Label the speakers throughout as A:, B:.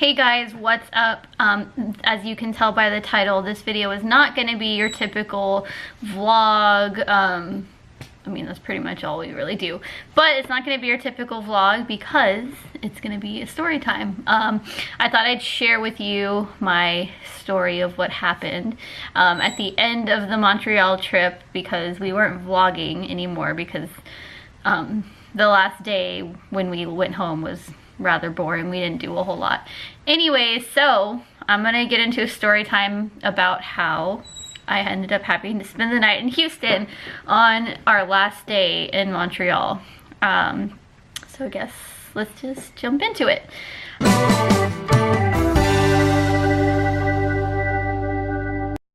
A: Hey guys, what's up? As you can tell by the title, this video is not going to be your typical vlog. I mean, that's pretty much all we really do. But it's not going to be your typical vlog because it's going to be a story time. I thought I'd share with you my story of what happened at the end of the Montreal trip, because we weren't vlogging anymore because the last day when we went home was rather boring. We didn't do a whole lot. Anyways, so I'm gonna get into a story time about how I ended up having to spend the night in Houston on our last day in Montreal. So I guess let's just jump into it.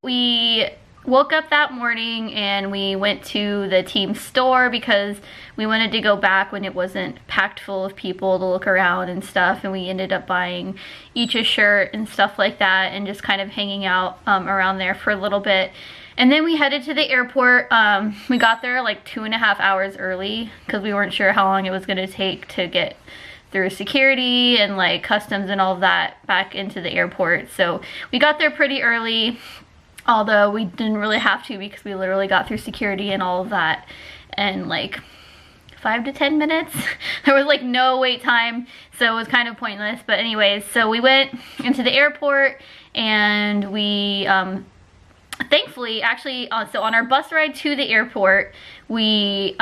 A: We woke up that morning and we went to the team store because we wanted to go back when it wasn't packed full of people to look around and stuff, and we ended up buying each a shirt and stuff like that and just kind of hanging out around there for a little bit. And then we headed to the airport. We got there like 2.5 hours early because we weren't sure how long it was going to take to get through security and like customs and all of that back into the airport. So we got there pretty early, although we didn't really have to because we literally got through security and all of that in like 5 to 10 minutes. There was like no wait time, so it was kind of pointless. But anyways, so we went into the airport and we thankfully actually so on our bus ride to the airport we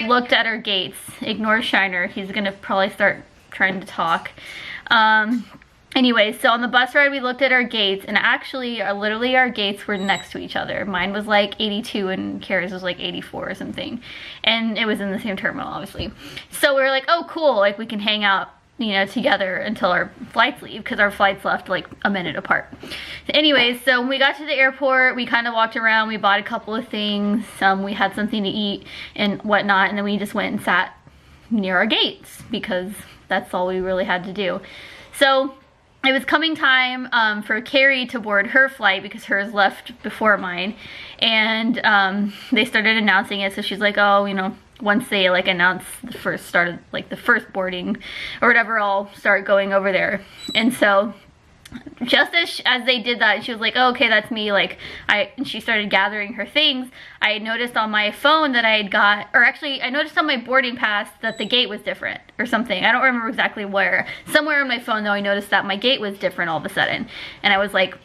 A: looked at our gates. Ignore Shiner, he's gonna probably start trying to talk. Anyway, so on the bus ride, we looked at our gates, and actually, literally our gates were next to each other. Mine was like 82 and Kara's was like 84 or something. And it was in the same terminal, obviously. So we were like, oh, cool, like we can hang out, you know, together until our flights leave, because our flights left like a minute apart. Anyways, so when we got to the airport, we kind of walked around, we bought a couple of things, we had something to eat and whatnot, and then we just went and sat near our gates, because that's all we really had to do. So it was coming time for Carrie to board her flight because hers left before mine, and they started announcing it. So she's like, oh, you know, once they like announce the first started, like the first boarding or whatever, I'll start going over there. And so just as they did that, she was like, oh, okay, that's me. Like and she started gathering her things. I had noticed on my phone that I had got, or actually I noticed on my boarding pass that the gate was different or something. I don't remember exactly where. Somewhere on my phone though, I noticed that my gate was different all of a sudden. And I was like,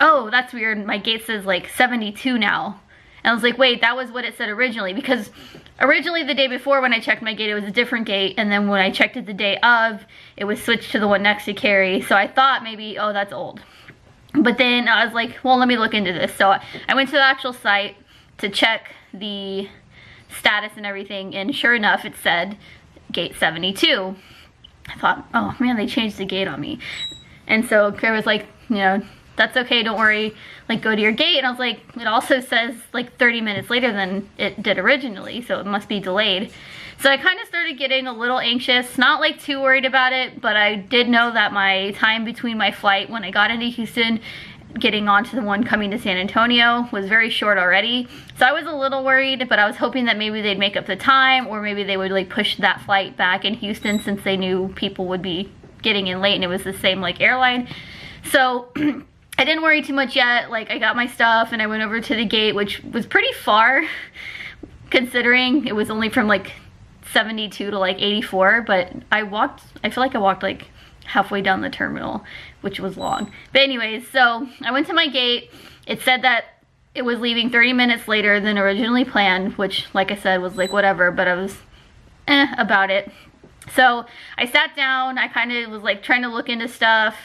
A: oh, that's weird. My gate says like 72 now. And I was like, wait, that was what it said originally, because originally the day before when I checked my gate, it was a different gate, and then when I checked it the day of, it was switched to the one next to Carrie. So I thought maybe, oh, that's old. But then I was like, well, let me look into this. So I went to the actual site to check the status and everything, and sure enough, it said gate 72. I thought, oh man, they changed the gate on me. And so Carrie was like, you know, that's okay, don't worry, like go to your gate. And I was like, it also says like 30 minutes later than it did originally, so it must be delayed. So I kind of started getting a little anxious, not like too worried about it, but I did know that my time between my flight when I got into Houston getting onto the one coming to San Antonio was very short already. So I was a little worried, but I was hoping that maybe they'd make up the time, or maybe they would like push that flight back in Houston since they knew people would be getting in late and it was the same like airline. So I didn't worry too much yet. Like I got my stuff and I went over to the gate, which was pretty far considering it was only from like 72 to like 84, but I feel like I walked like halfway down the terminal, which was long. But anyways, so I went to my gate. It said that it was leaving 30 minutes later than originally planned, which like I said was like whatever, but I was about it. So I sat down, I kind of was like trying to look into stuff.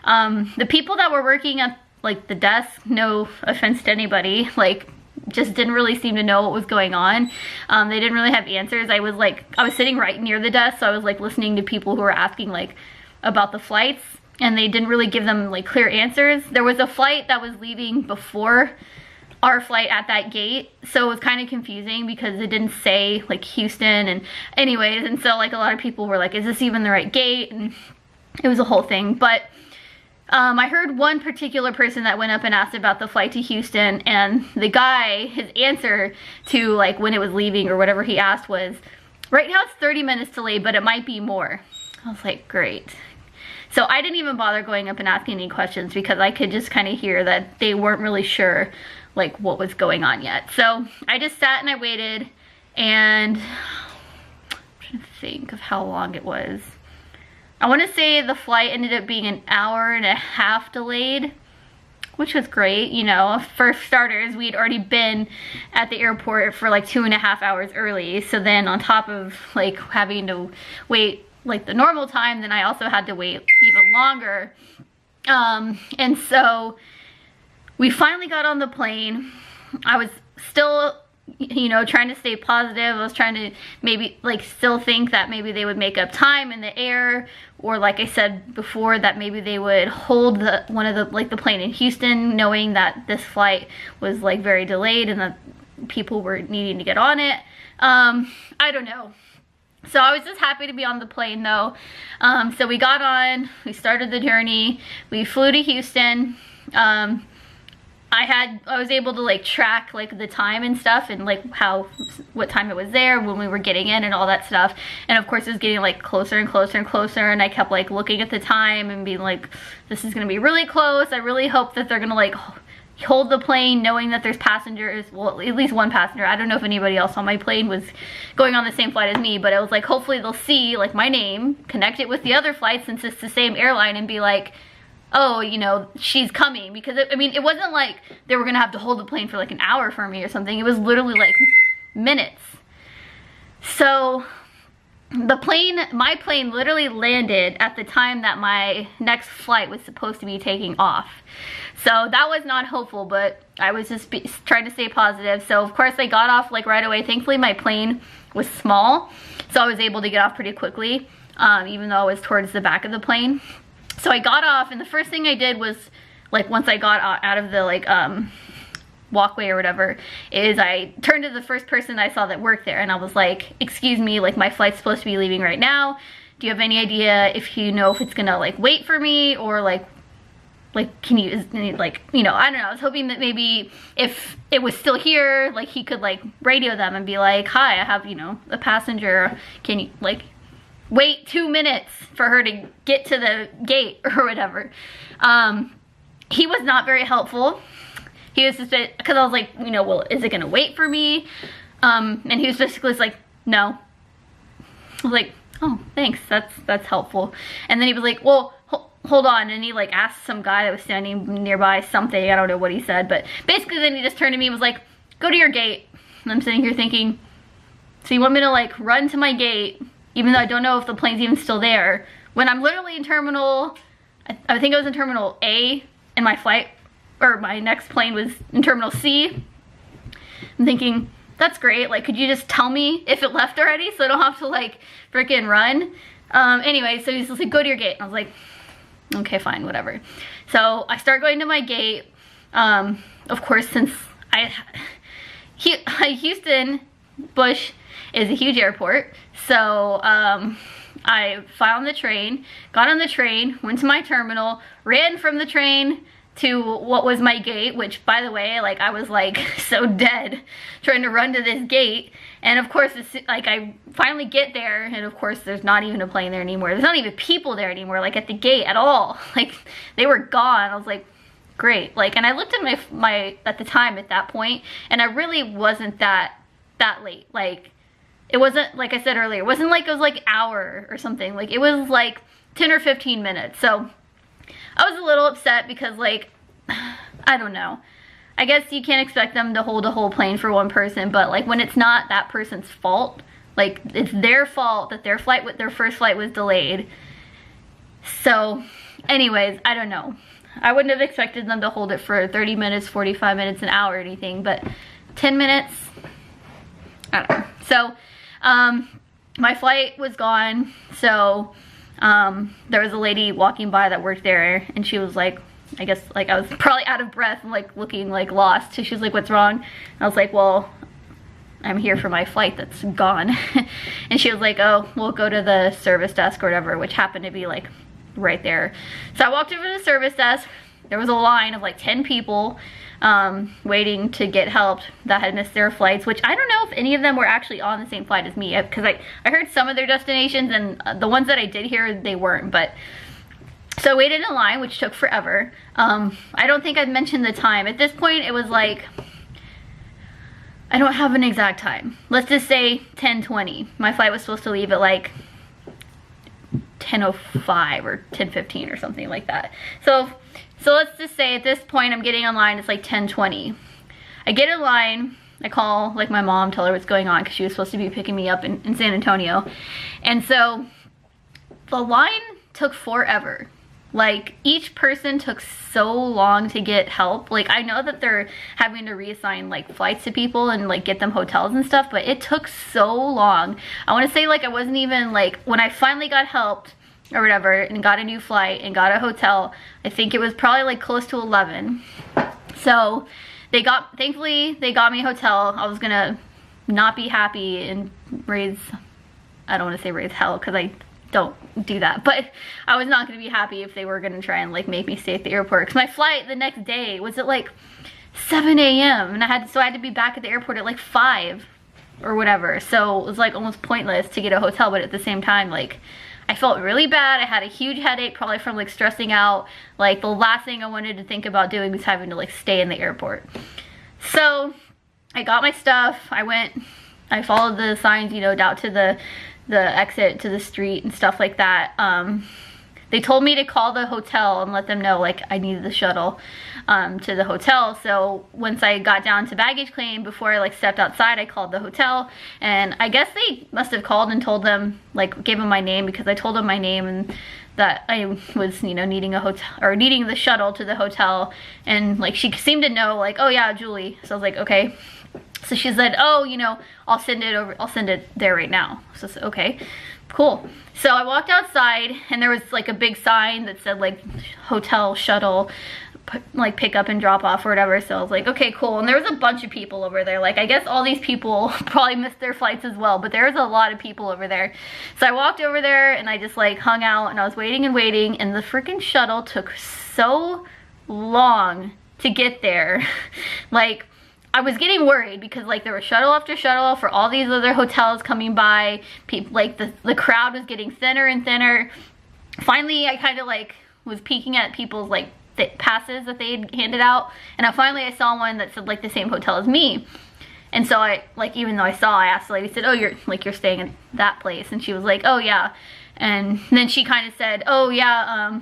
A: The people that were working at like the desk, no offense to anybody, like just didn't really seem to know what was going on. They didn't really have answers. I was sitting right near the desk, so I was like listening to people who were asking like about the flights, and they didn't really give them like clear answers. There was a flight that was leaving before our flight at that gate, so it was kind of confusing because it didn't say like Houston, and anyways, and so like a lot of people were like, is this even the right gate? And it was a whole thing. But I heard one particular person that went up and asked about the flight to Houston, and the guy, his answer to like when it was leaving or whatever he asked was, right now it's 30 minutes delayed, but it might be more. I was like, great. So I didn't even bother going up and asking any questions because I could just kind of hear that they weren't really sure like what was going on yet. So I just sat and I waited, and I'm trying to think of how long it was. I want to say the flight ended up being an hour and a half delayed, which was great. You know, for starters, we'd already been at the airport for like 2.5 hours early. So then on top of like having to wait like the normal time, then I also had to wait even longer. And so we finally got on the plane. I was still, you know, trying to stay positive. I was trying to maybe like still think that maybe they would make up time in the air, or like I said before, that maybe they would hold the plane in Houston, knowing that this flight was like very delayed and that people were needing to get on it. I don't know. So I was just happy to be on the plane though. So we got on, we started the journey, we flew to Houston. I was able to like track like the time and stuff, and like what time it was there when we were getting in and all that stuff. And of course it was getting like closer and closer and closer, and I kept like looking at the time and being like, this is gonna be really close. I really hope that they're gonna like hold the plane, knowing that there's passengers, well, at least one passenger. I don't know if anybody else on my plane was going on the same flight as me, but it was like, hopefully they'll see like my name, connect it with the other flight since it's the same airline, and be like, oh, you know, she's coming. Because I mean, it wasn't like they were gonna have to hold the plane for like an hour for me or something. It was literally like minutes. So my plane literally landed at the time that my next flight was supposed to be taking off. So that was not hopeful, but I was just trying to stay positive. So of course I got off like right away. Thankfully my plane was small, so I was able to get off pretty quickly, even though I was towards the back of the plane. So I got off, and the first thing I did was, like, once I got out of the like walkway or whatever, is I turned to the first person I saw that worked there, and I was like, excuse me, like my flight's supposed to be leaving right now. Do you have any idea if you know if it's gonna like wait for me, or like can you, like, you know, I don't know. I was hoping that maybe if it was still here, like he could like radio them and be like, hi, I have, you know, a passenger. Can you like wait 2 minutes for her to get to the gate or whatever. He was not very helpful. He was just, because I was like, you know, well, is it gonna wait for me? And he was basically like, no. I was like, oh, thanks, that's helpful. And then he was like, well, hold on, and he like asked some guy that was standing nearby something, I don't know what he said, but basically then he just turned to me and was like, go to your gate. And I'm sitting here thinking, so you want me to like run to my gate, even though I don't know if the plane's even still there, when I'm literally in terminal, I think I was in terminal A, and my flight, or my next plane was in terminal C. I'm thinking, that's great, like could you just tell me if it left already so I don't have to like freaking run? Anyway, so he's just like, go to your gate. And I was like, okay, fine, whatever. So I start going to my gate. Of course, since Houston Bush is a huge airport, so I got on the train, went to my terminal, ran from the train to what was my gate, which, by the way, like I was like so dead trying to run to this gate. And of course, it's like I finally get there, and of course there's not even a plane there anymore. There's not even people there anymore, like at the gate at all. Like they were gone. I was like, great. Like, and I looked at my at the time at that point, and I really wasn't that late. Like it wasn't, like I said earlier, it wasn't like it was like an hour or something. Like it was like 10 or 15 minutes. So I was a little upset because, like, I don't know. I guess you can't expect them to hold a whole plane for one person, but like when it's not that person's fault, like it's their fault that their first flight was delayed. So anyways, I don't know. I wouldn't have expected them to hold it for 30 minutes, 45 minutes, an hour or anything, but 10 minutes, I don't know. So my flight was gone, so there was a lady walking by that worked there, and she was like, I guess like I was probably out of breath and like looking like lost. So she was like, what's wrong? And I was like, well, I'm here for my flight that's gone. And she was like, oh, we'll go to the service desk or whatever, which happened to be like right there. So I walked over to the service desk. There was a line of like 10 people waiting to get help that had missed their flights, which I don't know if any of them were actually on the same flight as me, because I heard some of their destinations, and the ones that I did hear, they weren't. But So I waited in line, which took forever. I don't think I'd mentioned the time. At this point, it was like, I don't have an exact time. Let's just say 10:20. My flight was supposed to leave at like 10:05 or 10:15 or something like that. So let's just say at this point I'm getting online, it's like 10:20. I get in line, I call like my mom, tell her what's going on because she was supposed to be picking me up in San Antonio. And so the line took forever. Like, each person took so long to get help. Like, I know that they're having to reassign like flights to people and like get them hotels and stuff, but it took so long. I want to say like I wasn't even like, when I finally got helped or whatever and got a new flight and got a hotel, I think it was probably like close to 11. So thankfully they got me a hotel. I was gonna not be happy and I don't want to say raise hell because I don't do that, but I was not going to be happy if they were going to try and like make me stay at the airport, because my flight the next day was at like 7 a.m. and I had to be back at the airport at like 5 or whatever. So it was like almost pointless to get a hotel, but at the same time, like, I felt really bad. I had a huge headache, probably from like stressing out. Like, the last thing I wanted to think about doing was having to like stay in the airport. So I got my stuff. I followed the signs, you know, out to the exit to the street and stuff like that. They told me to call the hotel and let them know like I needed the shuttle to the hotel. So once I got down to baggage claim, before I like stepped outside, I called the hotel, and I guess they must have called and told them, like, gave them my name, because I told them my name and that I was, you know, needing a hotel or needing the shuttle to the hotel. And like, she seemed to know, like, oh yeah, Julie. So I was like, okay. So she said, oh, you know, I'll send it there right now. So I said, okay, cool. So I walked outside, and there was like a big sign that said like hotel shuttle, like pick up and drop off or whatever. So I was like, okay, cool. And there was a bunch of people over there. Like, I guess all these people probably missed their flights as well, but there was a lot of people over there. So I walked over there and I just like hung out, and I was waiting and waiting, and the freaking shuttle took so long to get there. Like, I was getting worried because like there was shuttle after shuttle for all these other hotels coming by. People, like the crowd was getting thinner and thinner. Finally, I kind of like was peeking at people's like passes that they had handed out, and I saw one that said like the same hotel as me. And so I, like, even though I asked the lady, said, oh, you're staying in that place, and she was like, oh yeah. And then she kind of said, oh yeah,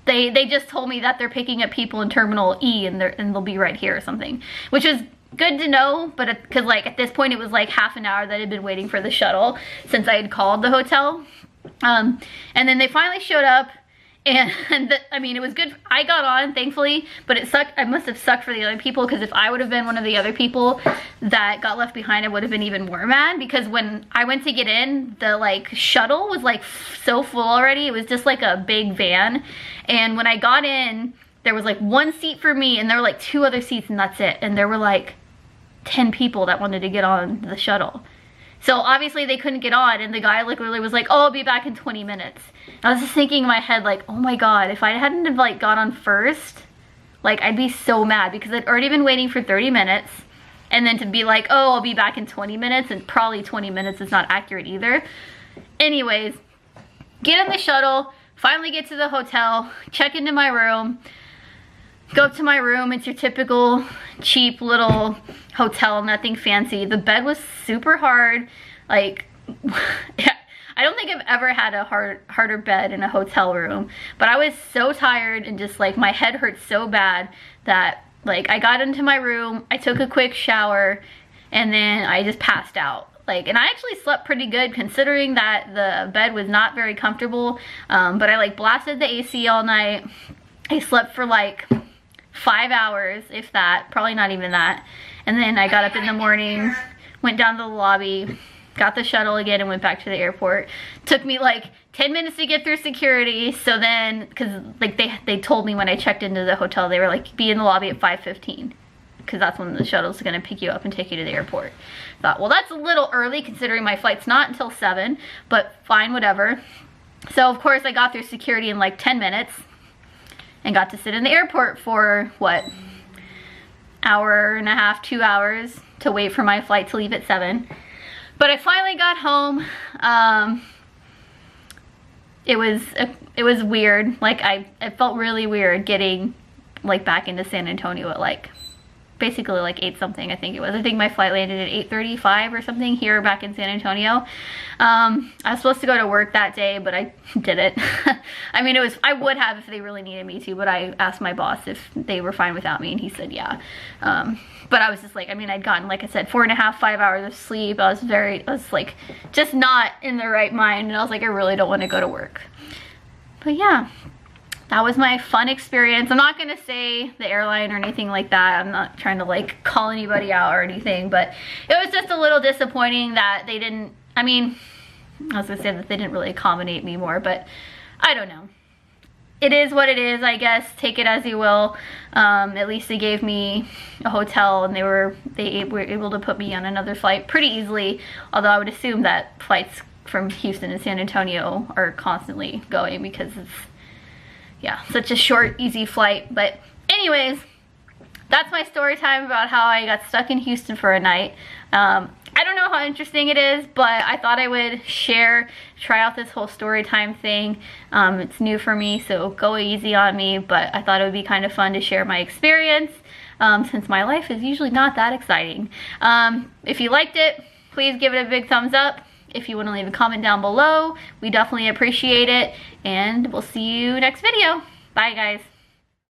A: They just told me that they're picking up people in Terminal E and they'll be right here or something, which was good to know. But because like at this point it was like half an hour that I'd been waiting for the shuttle since I had called the hotel, and then they finally showed up, and I mean, it was good. I got on, thankfully, but it sucked. I must have sucked for the other people, because if I would have been one of the other people that got left behind, I would have been even more mad, because when I went to get in, the like shuttle was like so full already. It was just like a big van, and when I got in, there was like one seat for me, and there were like 2 other seats, and that's it. And there were like 10 people that wanted to get on the shuttle. So obviously they couldn't get on, and the guy like literally was like, oh, I'll be back in 20 minutes. I was just thinking in my head, like, oh my god, if I hadn't have like got on first, like, I'd be so mad, because I'd already been waiting for 30 minutes, and then to be like, oh, I'll be back in 20 minutes, and probably 20 minutes is not accurate either. Anyways, get in the shuttle, finally get to the hotel, check into my room, go up to my room. It's your typical cheap little hotel, nothing fancy. The bed was super hard. Like, I don't think I've ever had a harder bed in a hotel room, but I was so tired, and just like my head hurt so bad that like I got into my room, I took a quick shower, and then I just passed out. Like, and I actually slept pretty good considering that the bed was not very comfortable, but I like blasted the AC all night. I slept for like 5 hours, if that, probably not even that. And then I got up in the morning, went down to the lobby, got the shuttle again, and went back to the airport. Took me like 10 minutes to get through security. So then, because like they told me when I checked into the hotel, they were like, be in the lobby at 5:15, because that's when the shuttle's gonna pick you up and take you to the airport. Thought, well, that's a little early considering my flight's not until 7, but fine, whatever. So of course I got through security in like 10 minutes and got to sit in the airport for what, hour and a half, 2 hours to wait for my flight to leave at 7. But I finally got home. it was weird. Like it felt really weird getting like back into San Antonio at like basically like 8 something, I think it was. I think my flight landed at 8:35 or something here back in San Antonio. I was supposed to go to work that day, but I didn't. I mean, I would have if they really needed me to, but I asked my boss if they were fine without me, and he said yeah. But I was just like, I mean, I'd gotten, like I said, 4.5, 5 hours of sleep. I was like just not in the right mind, and I was like, I really don't want to go to work. But yeah, that was my fun experience. I'm not gonna say the airline or anything like that. I'm not trying to like call anybody out or anything, but it was just a little disappointing that they didn't, I mean, I was gonna say that they didn't really accommodate me more, but I don't know. It is what it is, I guess. Take it as you will. At least they gave me a hotel, and they were able to put me on another flight pretty easily, although I would assume that flights from Houston and San Antonio are constantly going because it's, yeah, such a short, easy flight. But anyways, that's my story time about how I got stuck in Houston for a night. I don't know how interesting it is, but I thought I would try out this whole story time thing. It's new for me, so go easy on me, but I thought it would be kind of fun to share my experience, since my life is usually not that exciting. If you liked it, please give it a big thumbs up. If you want to leave a comment down below, we definitely appreciate it, and we'll see you next video. Bye, guys.